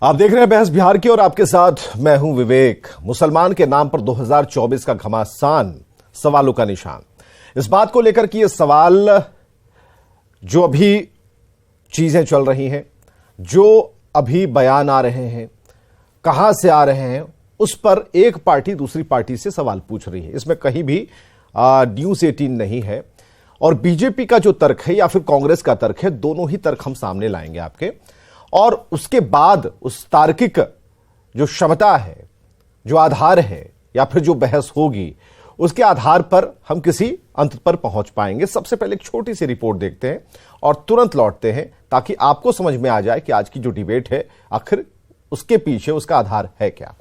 आप देख रहे हैं बहस बिहार की और आपके साथ मैं हूं विवेक। मुसलमान के नाम पर 2024 का घमासान, सवालों का निशान। इस बात को लेकर कि ये सवाल जो अभी चीजें चल रही हैं, जो अभी बयान आ रहे हैं, कहां से आ रहे हैं, उस पर एक पार्टी दूसरी पार्टी से सवाल पूछ रही है। इसमें कहीं भी न्यूज़ 18 नहीं है और बीजेपी का जो तर्क है या फिर कांग्रेस का तर्क है, दोनों ही तर्क हम सामने लाएंगे आपके। और उसके बाद उस तार्किक जो क्षमता है, जो आधार है या फिर जो बहस होगी, उसके आधार पर हम किसी अंत पर पहुंच पाएंगे। सबसे पहले एक छोटी सी रिपोर्ट देखते हैं और तुरंत लौटते हैं ताकि आपको समझ में आ जाए कि आज की जो डिबेट है आखिर उसके पीछे उसका आधार है क्या।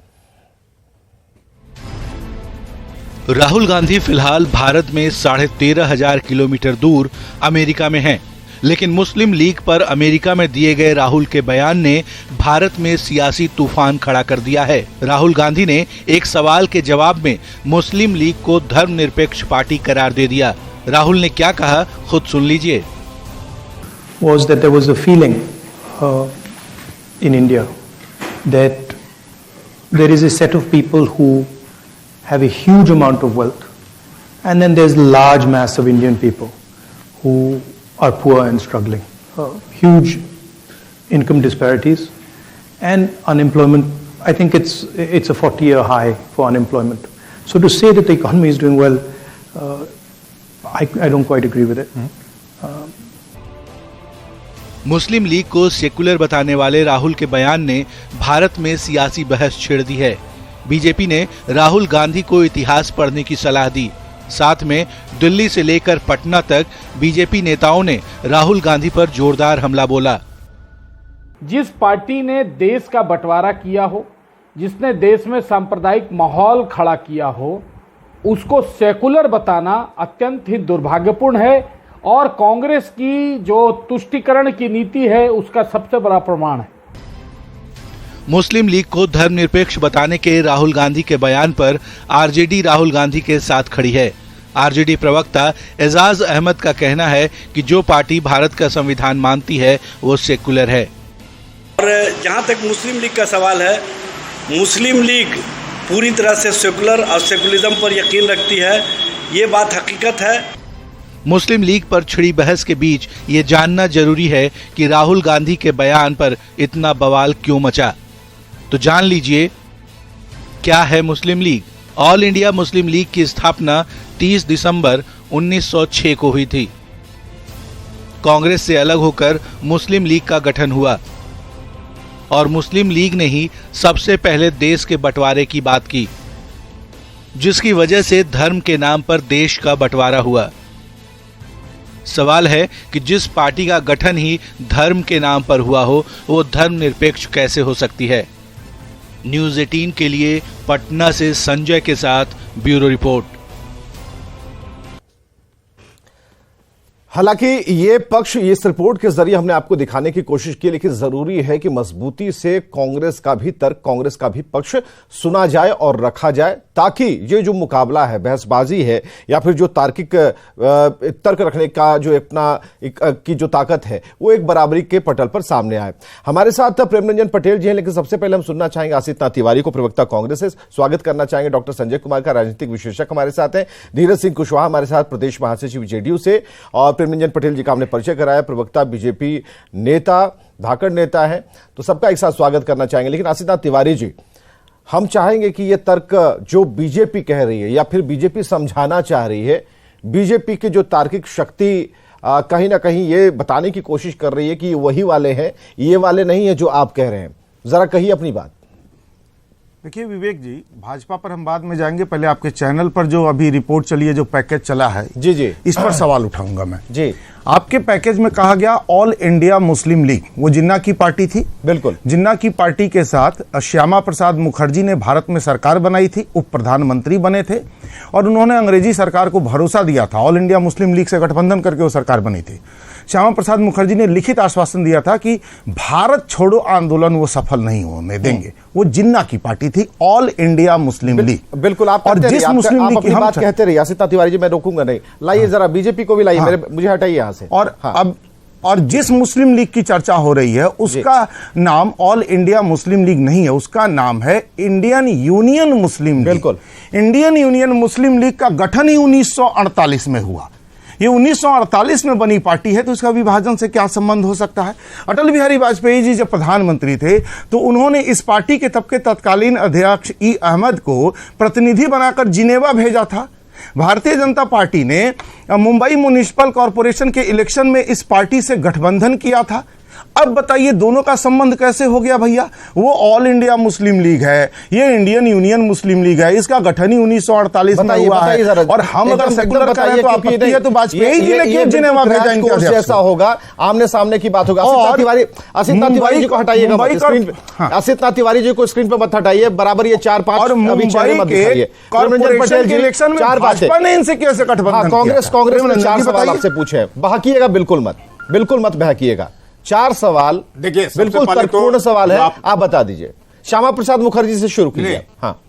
राहुल गांधी फिलहाल भारत में 13,500 किलोमीटर दूर अमेरिका में हैं, लेकिन मुस्लिम लीग पर अमेरिका में दिए गए राहुल के बयान ने भारत में सियासी तूफान खड़ा कर दिया है। राहुल गांधी ने एक सवाल के जवाब में मुस्लिम लीग को धर्मनिरपेक्ष पार्टी करार दे दिया। राहुल ने क्या कहा, खुद सुन लीजिए। Was that there was a feeling in India that there is a set of people who have a huge amount of wealth, and then there's a large mass of Indian people who are poor and struggling. Huge income disparities and unemployment. I think it's a 40-year high for unemployment. So to say that the economy is doing well, I don't quite agree with it. Muslim league को secular बताने वाले राहुल के बयान ने भारत में सियासी बहस छेड़ दी है। बीजेपी ने राहुल गांधी को इतिहास पढ़ने की सलाह दी। साथ में दिल्ली से लेकर पटना तक बीजेपी नेताओं ने राहुल गांधी पर जोरदार हमला बोला। जिस पार्टी ने देश का बंटवारा किया हो, जिसने देश में सांप्रदायिक माहौल खड़ा किया हो, उसको सेकुलर बताना अत्यंत ही दुर्भाग्यपूर्ण है और कांग्रेस की जो तुष्टीकरण की नीति है उसका सबसे बड़ा प्रमाण है। मुस्लिम लीग को धर्मनिरपेक्ष बताने के राहुल गांधी के बयान पर आरजेडी राहुल गांधी के साथ खड़ी है। आरजेडी प्रवक्ता एजाज अहमद का कहना है कि जो पार्टी भारत का संविधान मानती है वो सेकुलर है। और जहां तक मुस्लिम लीग का सवाल है, मुस्लिम लीग पूरी तरह से सेकुलर और सेकुलरिज्म पर यकीन रखती है, ये बात हकीकत है। मुस्लिम लीग पर छिड़ी बहस के बीच ये जानना जरूरी है कि राहुल गांधी के बयान पर इतना बवाल क्यों मचा। तो जान लीजिए क्या है मुस्लिम लीग। ऑल इंडिया मुस्लिम लीग की स्थापना 30 दिसंबर 1906 को हुई थी। कांग्रेस से अलग होकर मुस्लिम लीग का गठन हुआ और मुस्लिम लीग ने ही सबसे पहले देश के बंटवारे की बात की, जिसकी वजह से धर्म के नाम पर देश का बंटवारा हुआ। सवाल है कि जिस पार्टी का गठन ही धर्म के नाम पर हुआ हो, वो धर्मनिरपेक्ष कैसे हो सकती है। न्यूज़ 18 के लिए पटना से संजय के साथ ब्यूरो रिपोर्ट। हालांकि ये पक्ष इस रिपोर्ट के जरिए हमने आपको दिखाने की कोशिश की, लेकिन जरूरी है कि मजबूती से कांग्रेस का भी तर्क, कांग्रेस का भी पक्ष सुना जाए और रखा जाए, ताकि ये जो मुकाबला है, बहसबाजी है या फिर जो तार्किक तर्क रखने का जो अपना की जो ताकत है, वो एक बराबरी के पटल पर सामने आए। हमारे साथ प्रेमरंजन पटेल जी हैं, लेकिन सबसे पहले हम सुनना चाहेंगे आसिता तिवारी को, प्रवक्ता कांग्रेस से। स्वागत करना चाहेंगे डॉक्टर संजय कुमार का, राजनीतिक विश्लेषक हमारे साथ हैं। धीरज सिंह कुशवाहा हमारे साथ, प्रदेश महासचिव जेडीयू से। और प्रेमरंजन पटेल जी का हमने परिचय कराया, प्रवक्ता, बीजेपी नेता, धाकड़ नेता है। तो सबका एक साथ स्वागत करना चाहेंगे। लेकिन आसिता तिवारी जी, हम चाहेंगे कि यह तर्क जो बीजेपी कह रही है या फिर बीजेपी समझाना चाह रही है, बीजेपी की जो तार्किक शक्ति कहीं ना कहीं ये बताने की कोशिश कर रही है कि वही वाले हैं, ये वाले नहीं है जो आप कह रहे हैं। जरा कहिए अपनी बात। देखिए विवेक जी, भाजपा पर हम बाद में जाएंगे, पहले आपके चैनल पर जो अभी रिपोर्ट चली है, जो पैकेज चला है, जी जी, इस पर सवाल उठाऊंगा मैं। जी, आपके पैकेज में कहा गया ऑल इंडिया मुस्लिम लीग, वो जिन्ना की पार्टी थी। बिल्कुल, जिन्ना की पार्टी के साथ श्यामा प्रसाद मुखर्जी ने भारत में सरकार बनाई थी, उप प्रधानमंत्री बने थे और उन्होंने अंग्रेजी सरकार को भरोसा दिया था। ऑल इंडिया मुस्लिम लीग से गठबंधन करके वो सरकार बनी थी। श्यामा प्रसाद मुखर्जी ने लिखित आश्वासन दिया था कि भारत छोड़ो आंदोलन वो सफल नहीं होने देंगे। वो जिन्ना की पार्टी थी, ऑल इंडिया मुस्लिम लीग। बिल्कुल, आप और जिस मुस्लिम लीग की हम बात कहते रहिए आसिता तिवारी जी, मैं रोकूंगा नहीं। लाइए जरा बीजेपी को भी लाइए, मुझे हटाइए यहां से। और अब और जिस मुस्लिम लीग की चर्चा हो रही है उसका नाम ऑल इंडिया मुस्लिम लीग नहीं है, उसका नाम है इंडियन यूनियन मुस्लिम लीग। बिल्कुल। इंडियन यूनियन मुस्लिम लीग का गठन ही 1948 में हुआ। ये 1948 में बनी पार्टी है, तो इसका विभाजन से क्या संबंध हो सकता है? अटल बिहारी वाजपेयी जी जब प्रधानमंत्री थे तो उन्होंने इस पार्टी के तब के तत्कालीन अध्यक्ष ई अहमद को प्रतिनिधि बनाकर जिनेवा भेजा था। भारतीय जनता पार्टी ने मुंबई म्युनिसिपल कॉरपोरेशन के इलेक्शन में इस पार्टी से गठबंधन किया था। अब बताइए दोनों का संबंध कैसे हो गया भैया? वो ऑल इंडिया मुस्लिम लीग है, ये इंडियन यूनियन मुस्लिम लीग है, इसका गठन ही 1948 में हुआ है। और हम अगर सेकुलर करें तो आपत्ति है तो वाजपेयी जी ने क्यों जिनेवा भेजा इनके अध्यक्ष? ऐसा होगा, आमने सामने की बात होगा। असित तिवारी जी को हटाइएगा स्क्रीन पे, असित तिवारी जी को स्क्रीन पे मत हटाइए, बराबर ये 4-5 और मुंबई के कॉर्पोरेशन के इलेक्शन में भाजपा ने इनसे कैसे गठबंधन? कांग्रेस ने 4 सवाल आपसे पूछे, बहकिएगा बिल्कुल मत बहकिएगा। 4 सवाल देखिए, बिल्कुल तर्कपूर्ण सवाल है, आप बता दीजिए। श्यामा प्रसाद मुखर्जी से शुरू कीजिए। हाँ,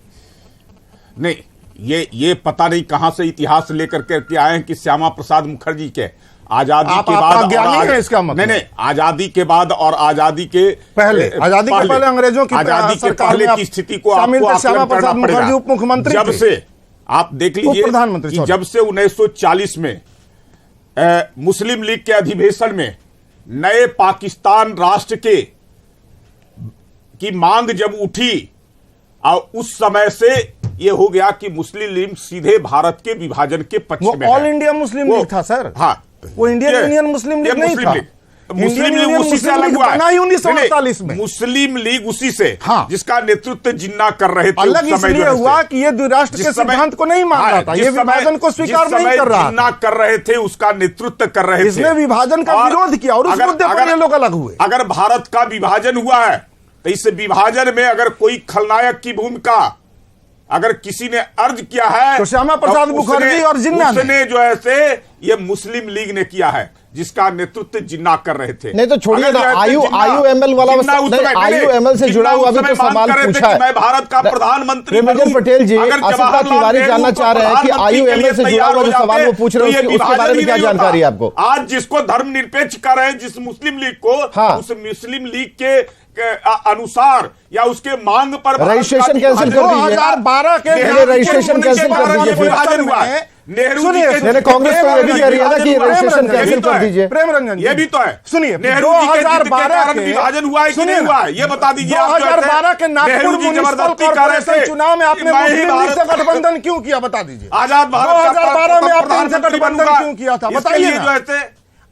नहीं, ये पता नहीं कहां से इतिहास लेकर के आए हैं कि श्यामा प्रसाद मुखर्जी के आजादी के बाद नहीं, आजादी के बाद और आजादी के पहले अंग्रेजों की आजादी के पहले की स्थिति को आपको श्यामा प्रसाद मुखर्जी उप मुख्यमंत्री जब से आप देख लीजिए प्रधानमंत्री, जब से 1940 में मुस्लिम लीग के अधिवेशन में नए पाकिस्तान राष्ट्र की मांग जब उठी और उस समय से यह हो गया कि मुस्लिम लीग सीधे भारत के विभाजन के पक्ष में ऑल इंडिया मुस्लिम लीग था सर। हाँ, वो इंडियन यूनियन मुस्लिम लीग नहीं था। मुस्लिम लीग उसी से अलग हुआ है 1948 में। मुस्लिम लीग उसी से, हाँ, जिसका नेतृत्व जिन्ना कर रहे थे। अलग इसलिए हुआ कि ये द्विराष्ट्र के सिद्धांत को नहीं मान रहा था, ये विभाजन को स्वीकार नहीं कर रहा, जिन्ना कर रहे थे उसका नेतृत्व कर रहे थे। इसने विभाजन का विरोध किया और उस मुद्दे पर ये लोग अलग हुए। अगर भारत का विभाजन हुआ है तो इस विभाजन में अगर कोई खलनायक की भूमिका अगर किसी ने अर्ज किया है तो श्यामा प्रसाद मुखर्जी और जिन्ना ने जो है से ये मुस्लिम लीग ने किया है, जिसका नेतृत्व जिन्ना कर रहे थे। नहीं तो छोड़िए ना, आईयूएमएल वाला आईयूएमएल से जुड़ा हुआ अभी तो सवाल पूछा है। मैं भारत का प्रधानमंत्री पटेल जी, असित तिवारी जानना चाह रहे हैं कि आईयूएमएल से जुड़ा हुआ जो सवाल वो पूछ रहे हैं उसके बारे में क्या जानकारी है आपको? आज जिसको धर्मनिरपेक्ष कर रहे हैं, जिस मुस्लिम लीग को, उस मुस्लिम लीग के अनुसार या उसके मांग पर रजिस्ट्रेशन कैंसिल कर दीजिए। 2012 के रजिस्ट्रेशन कैंसिल कर दीजिए। नेहरू जी कांग्रेस तो ये भी कह रही है ना कि रजिस्ट्रेशन कैंसिल कर दीजिए। प्रेम रंजन ये भी तो है। सुनिए, नेहरू जी के 2012 के विभाजन हुआ है कि नहीं हुआ है, ये बता दीजिए। 2012 के नागपुर म्युनिसिपल कॉर्पोरेशन चुनाव में आपने मुस्लिम लीग से गठबंधन क्यों किया, बता दीजिए। आजाद भारत 2012 में आपने इनसे गठबंधन क्यों किया था, बताइए ना।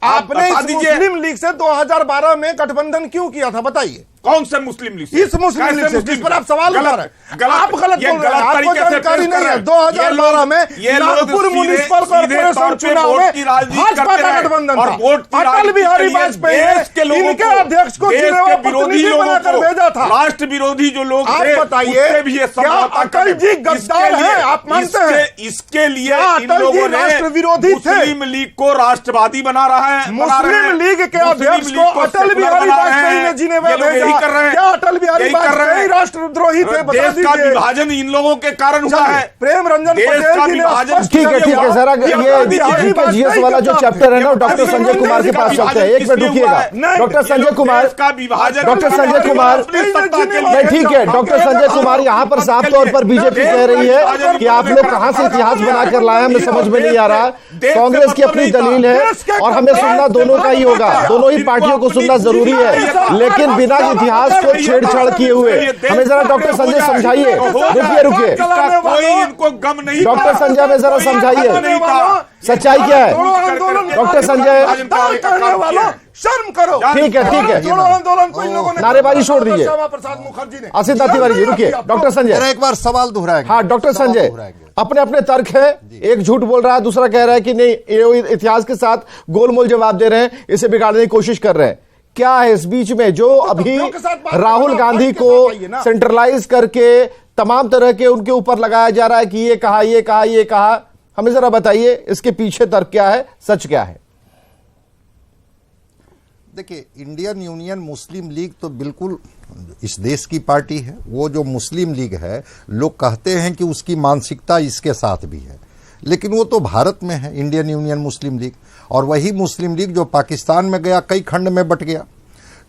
आपने मुस्लिम लीग से 2012 में गठबंधन क्यों किया था, बताइए। कौन से मुस्लिम लीग? इस मुस्लिम लीग से जिस पर आप सवाल उठा रहे हैं, आप गलत बोल रहे हैं, आपको जानकारी नहीं है। 2012 में नागपुर म्युनिसिपल कॉर्पोरेशन चुनाव में भाजपा का गठबंधन था। अटल बिहारी वाजपेयी ने इनके अध्यक्ष को जिनेवा प्रतिनिधि बनाकर भेजा था। राष्ट्र विरोधी जो लोग आप बताइए, क्या अटल जी गद्दार हैं? आप मानते हैं इसके लिए अटल जी राष्ट्र विरोधी थे? मुस्लिम लीग को राष्ट्रवादी बना रहा है। मुस्लिम लीग के अध्यक्ष को अटल बिहारी वाजपेयी ने जिनेवा भेजा। कर रहे हैं, क्या अटल बिहारी वाजपेयी राष्ट्रद्रोही थे? देश का विभाजन इन लोगों के कारण हुआ है। प्रेम रंजन पटेल जी ने ठीक है जरा ये जीएस वाला जो चैप्टर है ना, डॉक्टर संजय कुमार के पास चलते हैं। एक मिनट रुकिएगा डॉक्टर संजय कुमार, डॉक्टर संजय कुमार, नहीं ठीक है डॉक्टर संजय कुमार, यहाँ पर साफ तौर पर बीजेपी कह रही है कि आप लोग कहां से इतिहास बनाकर लाए, हमें समझ में नहीं आ रहा। कांग्रेस की अपनी दलील है और हमें सुनना दोनों का ही होगा, दोनों ही पार्टियों को सुनना जरूरी है, लेकिन बिना इतिहास को छेड़छाड़ किए हुए हमें जरा डॉक्टर संजय समझाइए। रुकिए कोई इनको गम नहीं, डॉक्टर संजय हमें जरा समझाइए सच्चाई क्या है। डॉक्टर संजय शर्म करो। ठीक है आंदोलन को इन लोगों ने नारेबाजी छोड़ दीजिए। श्यामा प्रसाद मुखर्जी ने असित तिवारी जी रुकिए, डॉक्टर संजय एक बार सवाल दोहराएंगे। हाँ डॉक्टर संजय, अपने अपने तर्क है, एक झूठ बोल रहा है, दूसरा कह रहा है कि नहीं ये इतिहास के साथ गोलमोल जवाब दे रहे हैं, इसे बिगाड़ने की कोशिश कर रहे हैं। क्या है इस बीच में जो अभी राहुल गांधी को सेंट्रलाइज करके तमाम तरह के उनके ऊपर लगाया जा रहा है कि ये कहा ये कहा ये कहा, हमें जरा बताइए इसके पीछे तर्क क्या है, सच क्या है? देखिए, इंडियन यूनियन मुस्लिम लीग तो बिल्कुल इस देश की पार्टी है। वो जो मुस्लिम लीग है, लोग कहते हैं कि उसकी मानसिकता इसके साथ भी है, लेकिन वो तो भारत में है, इंडियन यूनियन मुस्लिम लीग, और वही मुस्लिम लीग जो पाकिस्तान में गया कई खंड में बट गया।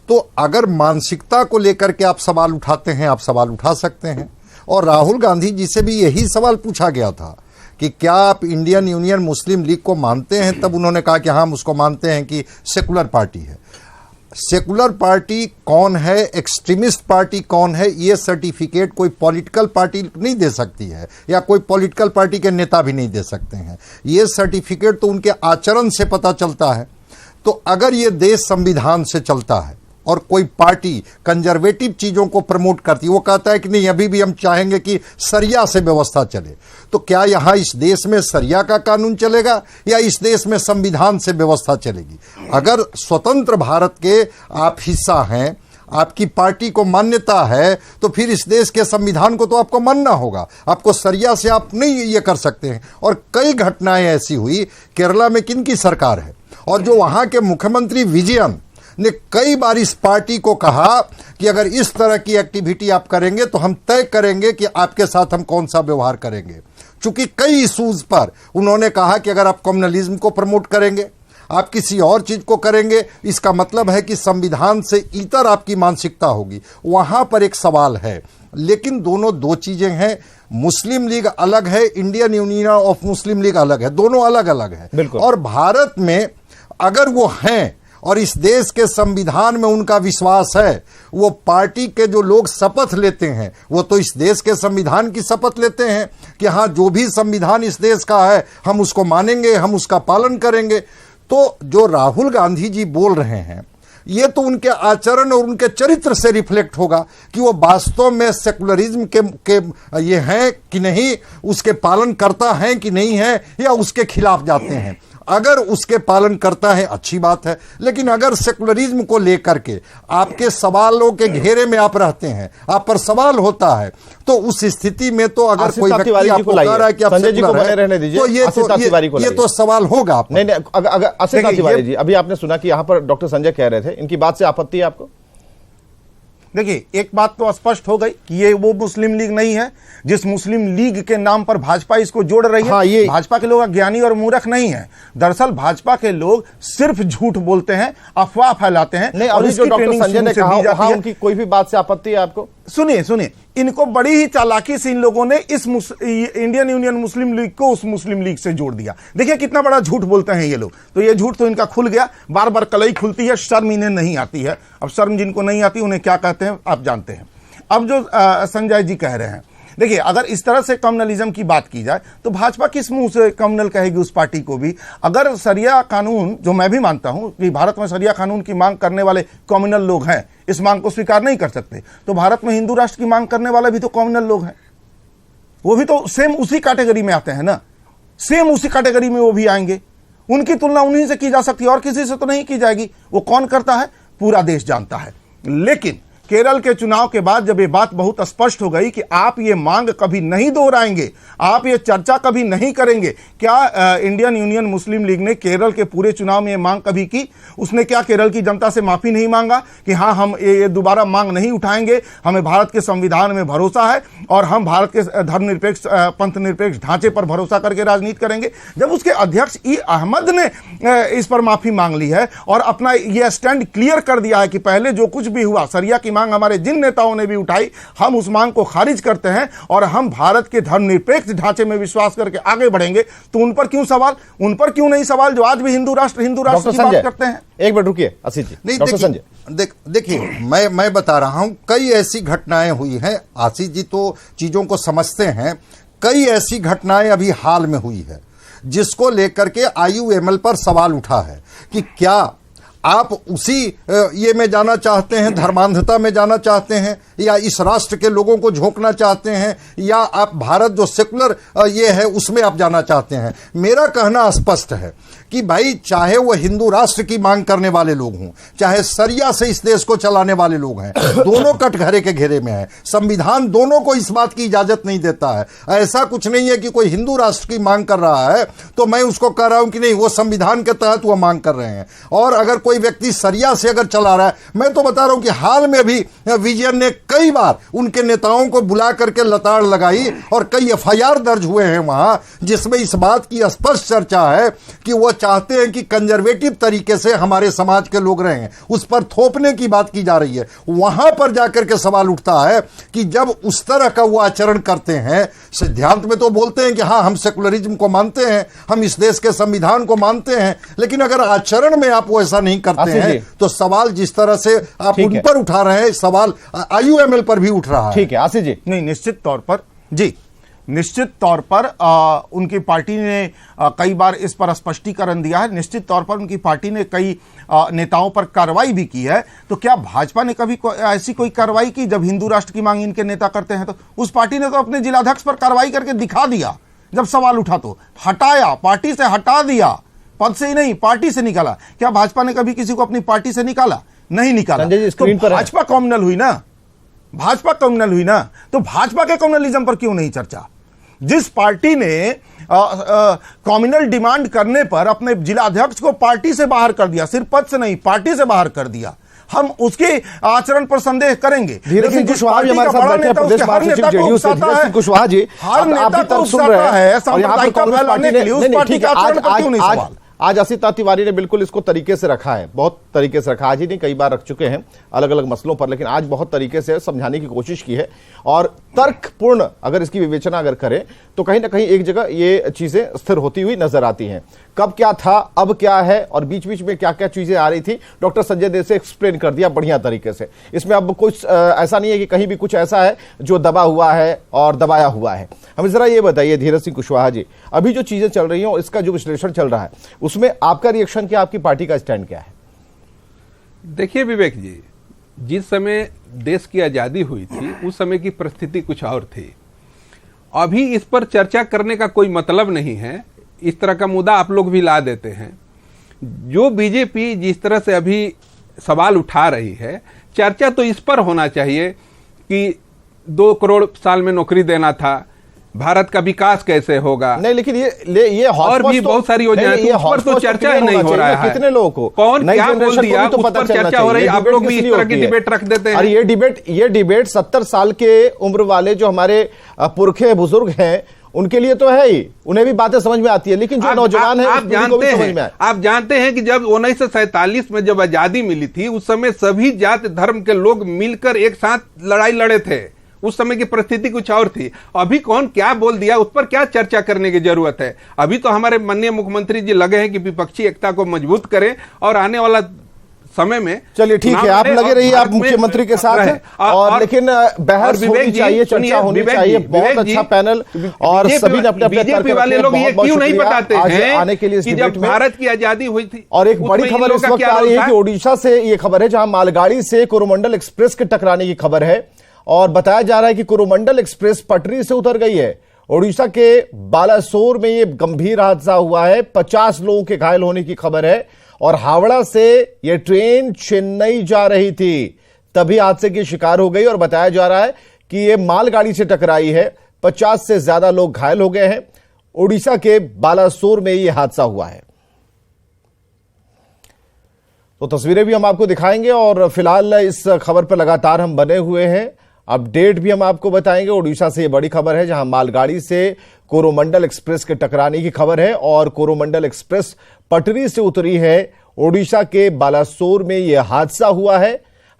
तो अगर मानसिकता को लेकर के आप सवाल उठाते हैं, आप सवाल उठा सकते हैं। और राहुल गांधी जी से भी यही सवाल पूछा गया था कि क्या आप इंडियन यूनियन मुस्लिम लीग को मानते हैं, तब उन्होंने कहा कि हाँ, हम उसको मानते हैं कि सेकुलर पार्टी है। सेकुलर पार्टी कौन है, एक्सट्रीमिस्ट पार्टी कौन है, ये सर्टिफिकेट कोई पॉलिटिकल पार्टी नहीं दे सकती है, या कोई पॉलिटिकल पार्टी के नेता भी नहीं दे सकते हैं। ये सर्टिफिकेट तो उनके आचरण से पता चलता है। तो अगर ये देश संविधान से चलता है और कोई पार्टी कंजर्वेटिव चीजों को प्रमोट करती है, वो कहता है कि नहीं, अभी भी हम चाहेंगे कि सरिया से व्यवस्था चले, तो क्या यहां इस देश में सरिया का कानून चलेगा या इस देश में संविधान से व्यवस्था चलेगी? अगर स्वतंत्र भारत के आप हिस्सा हैं, आपकी पार्टी को मान्यता है, तो फिर इस देश के संविधान को तो आपको मानना होगा। आपको सरिया से आप नहीं ये कर सकते हैं। और कई घटनाएं ऐसी हुई, केरला में किनकी सरकार है, और जो वहां के मुख्यमंत्री विजयन ने कई बार इस पार्टी को कहा कि अगर इस तरह की एक्टिविटी आप करेंगे तो हम तय करेंगे कि आपके साथ हम कौन सा व्यवहार करेंगे। चूंकि कई इशूज पर उन्होंने कहा कि अगर आप कम्युनलिज्म को प्रमोट करेंगे, आप किसी और चीज को करेंगे, इसका मतलब है कि संविधान से इतर आपकी मानसिकता होगी। वहां पर एक सवाल है, लेकिन दोनों दो चीजें हैं। मुस्लिम लीग अलग है, Indian union of Muslim league अलग है, दोनों अलग अलग है। और भारत में अगर वो हैं और इस देश के संविधान में उनका विश्वास है, वो पार्टी के जो लोग शपथ लेते हैं वो तो इस देश के संविधान की शपथ लेते हैं कि हाँ, जो भी संविधान इस देश का है हम उसको मानेंगे, हम उसका पालन करेंगे। तो जो राहुल गांधी जी बोल रहे हैं, ये तो उनके आचरण और उनके चरित्र से रिफ्लेक्ट होगा कि वो वास्तव में सेकुलरिज्म के ये हैं कि नहीं, उसके पालन करता है कि नहीं है, या उसके खिलाफ जाते हैं। अगर उसके पालन करता है अच्छी बात है, लेकिन अगर सेकुलरिज्म को लेकर के आपके सवालों के घेरे में आप रहते हैं, आप पर सवाल होता है, तो उस स्थिति में तो अगर कोई व्यक्ति आपको कह रहा है कि आप सेकुलर है, तो ये तो सवाल होगा। नहीं, अगर आसिफ तिवारी जी, अभी आपने सुना कि यहां पर डॉक्टर संजय कह रहे थे, इनकी बात से आपत्ति है आपको? देखिए, एक बात तो स्पष्ट हो गई कि ये वो मुस्लिम लीग नहीं है जिस मुस्लिम लीग के नाम पर भाजपा इसको जोड़ रही है। हाँ, ये भाजपा के लोग अज्ञानी और मूर्ख नहीं है। दरअसल भाजपा के लोग सिर्फ झूठ बोलते हैं, अफवाह फैलाते हैं। नहीं, अभी जो डॉक्टर संजय ने कहा, वहां उनकी कोई भी बात से आपत्ति है आपको? सुनिए, इनको बड़ी ही चालाकी से इन लोगों ने इस इंडियन यूनियन मुस्लिम लीग को उस मुस्लिम लीग से जोड़ दिया। देखिए कितना बड़ा झूठ बोलते हैं ये लोग। तो ये झूठ तो इनका खुल गया, बार बार कलई खुलती है, शर्म इन्हें नहीं आती है। अब शर्म जिनको नहीं आती उन्हें क्या कहते हैं आप जानते हैं। अब जो संजय जी कह रहे हैं, देखिए, अगर इस तरह से कम्युनलिज्म की बात की जाए तो भाजपा किस मुंह से कम्युनल कहेगी उस पार्टी को भी? अगर सरिया कानून, जो मैं भी मानता हूं कि भारत में सरिया कानून की मांग करने वाले कम्युनल लोग हैं, इस मांग को स्वीकार नहीं कर सकते, तो भारत में हिंदू राष्ट्र की मांग करने वाले भी तो कम्युनल लोग हैं। वो भी तो सेम उसी कैटेगरी में आते हैं ना, सेम उसी कैटेगरी में वो भी आएंगे। उनकी तुलना उन्हीं से की जा सकती है और किसी से तो नहीं की जाएगी। वो कौन करता है पूरा देश जानता है। लेकिन केरल के चुनाव के बाद जब ये बात बहुत स्पष्ट हो गई कि आप ये मांग कभी नहीं दोहराएंगे, आप ये चर्चा कभी नहीं करेंगे, क्या इंडियन यूनियन मुस्लिम लीग ने केरल के पूरे चुनाव में ये मांग कभी की? उसने क्या केरल की जनता से माफी नहीं मांगा कि हाँ, हम ये दोबारा मांग नहीं उठाएंगे, हमें भारत के संविधान में भरोसा है और हम भारत के धर्मनिरपेक्ष पंथ निरपेक्ष ढांचे पर भरोसा करके राजनीति करेंगे? जब उसके अध्यक्ष ई अहमद ने इस पर माफी मांग ली है और अपना ये स्टैंड क्लियर कर दिया है कि पहले जो कुछ भी हुआ, सरिया की मांग हमारे जिन नेताओं ने भी उठाई, हम उस मांग को खारिज करते हैं और हम भारत के धर्मनिरपेक्ष ढांचे में विश्वास करके आगे बढ़ेंगे, तो उन पर क्यों सवाल? उन पर क्यों नहीं सवाल जो आज भी हिंदू राष्ट्र की बात करते हैं? एक मिनट रुकिए आसिफ जी। नहीं, डॉक्टर संजय देखिए, मैं बता रहा हूं, कई ऐसी घटनाएं हुई हैं। आसिफ जी तो चीजों को समझते हैं। कई ऐसी घटनाएं अभी हाल में हुई है जिसको लेकर के IUML पर सवाल उठा है कि क्या आप उसी ये में जाना चाहते हैं, धर्मांधता में जाना चाहते हैं, या इस राष्ट्र के लोगों को झोंकना चाहते हैं, या आप भारत जो सेकुलर ये है उसमें आप जाना चाहते हैं? मेरा कहना स्पष्ट है कि भाई चाहे वो हिंदू राष्ट्र की मांग करने वाले लोग हों, चाहे सरिया से इस देश को चलाने वाले लोग हैं, दोनों कटघरे के घेरे में हैं। संविधान दोनों को इस बात की इजाजत नहीं देता है। ऐसा कुछ नहीं है कि कोई हिंदू राष्ट्र की मांग कर रहा है तो मैं उसको कह रहा हूं कि नहीं, वो संविधान के तहत वो मांग कर रहे हैं। और अगर कोई व्यक्ति सरिया से अगर चला रहा है, मैं तो बता रहा हूं कि हाल में भी विजयन ने कई बार उनके नेताओं को बुला करके लताड़ लगाई और कई एफआईआर दर्ज हुए हैं वहां, जिसमें इस बात की स्पष्ट चर्चा है कि वो चाहते हैं कि कंजर्वेटिव तरीके से हमारे समाज के लोग रहें, उस पर थोपने की बात की जा रही है। वहां पर जाकर के सवाल उठता है कि जब उस तरह का वो आचरण करते हैं, सिद्धांत में तो बोलते हैं कि हाँ हम सेकुलरिज्म को मानते हैं, हम इस देश के संविधान को मानते हैं, लेकिन अगर आचरण में आप वो ऐसा नहीं करते हैं तो सवाल जिस तरह से आप उन पर उठा रहे हैं, सवाल आईयूएमएल पर भी उठ रहा है। ठीक है आसिफ जी। नहीं, निश्चित तौर पर जी, निश्चित तौर पर उनकी पार्टी ने कई बार इस पर स्पष्टीकरण दिया है। निश्चित तौर पर उनकी पार्टी ने कई नेताओं पर कार्रवाई भी की है। तो क्या भाजपा ने कभी ऐसी कोई कार्रवाई की जब हिंदू राष्ट्र की मांग इनके नेता करते हैं? तो उस पार्टी ने तो अपने जिलाध्यक्ष पर कार्रवाई करके दिखा दिया, जब सवाल उठा तो हटाया, पार्टी से हटा दिया, पद से ही नहीं पार्टी से निकाला। क्या भाजपा ने कभी किसी को अपनी पार्टी से निकाला? नहीं निकाला। तो भाजपा कम्युनल हुई ना, भाजपा कम्युनल हुई ना, तो भाजपा के कम्युनलिज्म पर क्यों नहीं चर्चा? जिस पार्टी ने कम्युनल डिमांड करने पर अपने जिलाध्यक्ष को पार्टी से बाहर कर दिया, सिर्फ पद से नहीं पार्टी से बाहर कर दिया, हम उसके आचरण पर संदेह करेंगे। लेकिन कुशवाहा जी हमारे साथ बैठे हैं, प्रदेश महासचिव जेडीयू से धीरज सिंह कुशवाहा जी, हर नेता को सुन रहे हैं सांप्रदायिक फैलाने के लिए, उस पार्टी के आचरण पर क्यों नहीं सवाल? आज असीता तिवारी ने बिल्कुल इसको तरीके से रखा है, बहुत तरीके से रखा। आज ही नहीं कई बार रख चुके हैं अलग अलग मसलों पर, लेकिन आज बहुत तरीके से समझाने की कोशिश की है और तर्कपूर्ण अगर इसकी विवेचना अगर करें तो कहीं ना कहीं एक जगह ये चीजें स्थिर होती हुई नजर आती हैं। कब क्या था, अब क्या है और बीच बीच में क्या क्या चीजें आ रही थी, डॉक्टर संजय देव से एक्सप्लेन कर दिया बढ़िया तरीके से। इसमें अब कुछ ऐसा नहीं है कि कहीं भी कुछ ऐसा है जो दबा हुआ है और दबाया हुआ है। हमें जरा ये बताइए धीरज सिंह कुशवाहा जी, अभी जो चीजें चल रही हैं और इसका जो विश्लेषण चल रहा है उसमें आपका रिएक्शन क्या, आपकी पार्टी का स्टैंड क्या है? देखिए विवेक जी, जिस समय देश की आजादी हुई थी उस समय की परिस्थिति कुछ और थी। अभी इस पर चर्चा करने का कोई मतलब नहीं है। इस तरह का मुद्दा आप लोग भी ला देते हैं। जो बीजेपी जिस तरह से अभी सवाल उठा रही है, चर्चा तो इस पर होना चाहिए कि 2 करोड़ साल में नौकरी देना था, भारत का विकास कैसे होगा। नहीं, लेकिन ये और भी बहुत सारी योजनाएं, उस पर तो चर्चा ही नहीं हो रहा है। कितने लोगों को कौन क्या बोल दिया उस पर चर्चा हो रही है। आप लोग भी इस तरह की डिबेट रख देते हैं। और ये डिबेट 70 साल के उम्र वाले जो हमारे पुरखे बुजुर्ग हैं उनके लिए तो है ही, उन्हें भी बातें समझ में आती है, लेकिन जो नौजवान है आप जानते हैं कि जब 1947 में जब आजादी मिली थी उस समय सभी जाति धर्म के लोग मिलकर एक साथ लड़ाई लड़े थे। उस समय की परिस्थिति कुछ और थी। अभी कौन क्या बोल दिया उस पर क्या चर्चा करने की जरूरत है। अभी तो हमारे माननीय मुख्यमंत्री जी लगे हैं कि विपक्षी एकता को मजबूत करें और आने वाला समय में, चलिए ठीक है, आप लगे रहिए, आप मुख्यमंत्री के साथ हैं और लेकिन बहस होनी चाहिए, चर्चा होनी चाहिए। बहुत अच्छा पैनल और सभी ने अपने बीजेपी वाले लोग ये क्यों नहीं बताते हैं आने के लिए कि जब भारत की आजादी हुई थी। और एक बड़ी खबर इस वक्त आ रही है कि ओडिशा से ये खबर है, जहां मालगाड़ी से कोरोमंडल एक्सप्रेस के टकराने की खबर है और बताया जा रहा है कि कोरोमंडल एक्सप्रेस पटरी से उतर गई है। ओडिशा के बालासोर में यह गंभीर हादसा हुआ है, 50 लोगों के घायल होने की खबर है और हावड़ा से यह ट्रेन चेन्नई जा रही थी तभी हादसे की शिकार हो गई और बताया जा रहा है कि यह मालगाड़ी से टकराई है। 50 से ज्यादा लोग घायल हो गए हैं। ओडिशा के बालासोर में यह हादसा हुआ है। तो तस्वीरें भी हम आपको दिखाएंगे और फिलहाल इस खबर पर लगातार हम बने हुए हैं, अपडेट भी हम आपको बताएंगे। ओडिशा से यह बड़ी खबर है जहां मालगाड़ी से कोरोमंडल एक्सप्रेस के टकराने की खबर है और कोरोमंडल एक्सप्रेस पटरी से उतरी है। ओडिशा के बालासोर में यह हादसा हुआ है।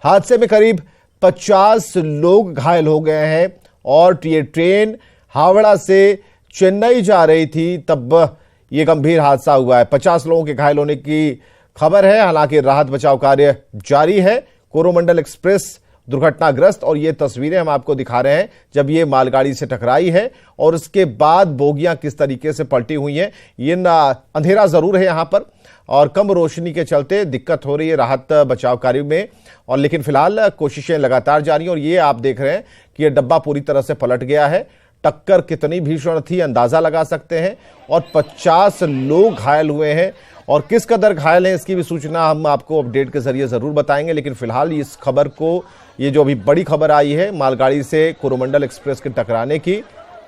हादसे में करीब 50 लोग घायल हो गए हैं और ये ट्रेन हावड़ा से चेन्नई जा रही थी तब यह गंभीर हादसा हुआ है। 50 लोगों के घायल होने की खबर है। हालांकि राहत बचाव कार्य जारी है। कोरोमंडल एक्सप्रेस दुर्घटनाग्रस्त और ये तस्वीरें हम आपको दिखा रहे हैं जब ये मालगाड़ी से टकराई है और उसके बाद बोगियां किस तरीके से पलटी हुई हैं। ये अंधेरा जरूर है यहां पर और कम रोशनी के चलते दिक्कत हो रही है राहत बचाव कार्य में, और लेकिन फिलहाल कोशिशें लगातार जारी हैं। और ये आप देख रहे हैं कि यह डब्बा पूरी तरह से पलट गया है। टक्कर कितनी भीषण थी अंदाजा लगा सकते हैं और 50 लोग घायल हुए हैं और किस कदर घायल हैं इसकी भी सूचना हम आपको अपडेट के जरिए जरूर बताएंगे। लेकिन फिलहाल इस खबर को, ये जो अभी बड़ी खबर आई है मालगाड़ी से कोरोमंडल एक्सप्रेस के टकराने की,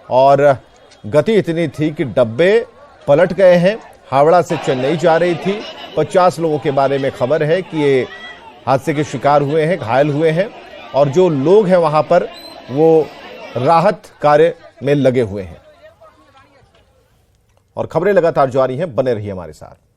और गति इतनी थी कि डब्बे पलट गए हैं। हावड़ा से चेन्नई जा रही थी। 50 लोगों के बारे में खबर है कि ये हादसे के शिकार हुए हैं, घायल हुए हैं, और जो लोग हैं वहां पर वो राहत कार्य में लगे हुए हैं। और खबरें लगातार जारी हैं, बने रहिए हमारे साथ।